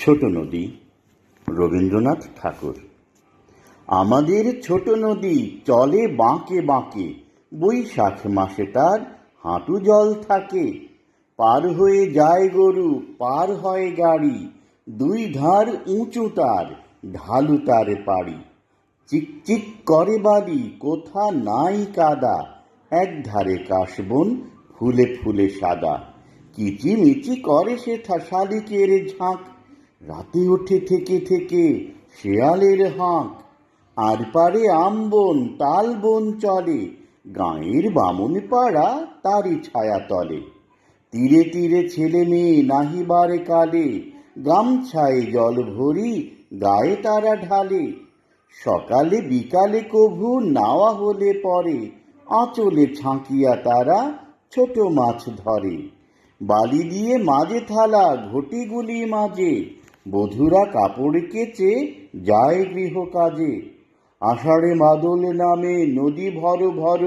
ছোট নদী, রবীন্দ্রনাথ ঠাকুর। আমাদের ছোট নদী চলে বাঁকে বাঁকে, বৈশাখ মাসে তার হাঁটু জল থাকে। পার হয়ে যায় গরু, পার হয় গাড়ি, দুই ধার উঁচু তার, ঢালু তার পাড়ি। চিকচিক করে বালি, কোথা নাই কাদা, এক ধারে কাশবন ফুলে ফুলে সাদা। কিচিমিচি করে সেথা শালিকের ঝাঁক, রাতে ওঠে থেকে থেকে শেয়ালের হাঁক। আর পারে আমবন তাল বন চলে, গাঁয়ের বামুন পাড়া তারই ছায়া তলে। তীরে তীরে ছেলে মেয়ে নাহিবার কালে, গামছায় জল ভরি গায়ে তারা ঢালে। সকালে বিকালে কভু নাওয়া হলে পরে, আঁচলে ছাঁকিয়া তারা ছোট মাছ ধরে। বালি দিয়ে মাঝে থালা ঘটিগুলি মাঝে, বধূরা কাপড় কেচে যায় গৃহ কাজে। আষাঢ়ে মাদল নামে নদী ভর ভর,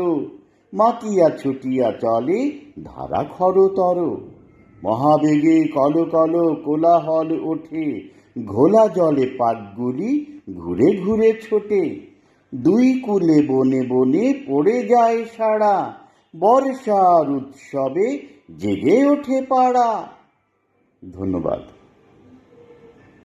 মাতিয়া ছুটিয়া চলে ধারা খরতর। মহাবেগে কল কল কোলাহল ওঠে, ঘোলা জলে পাকগুলি ঘুরে ঘুরে ছোটে। দুই কূলে বনে বনে পড়ে যায় সাড়া, বর্ষার উৎসবে জেগে ওঠে পাড়া। ধন্যবাদ।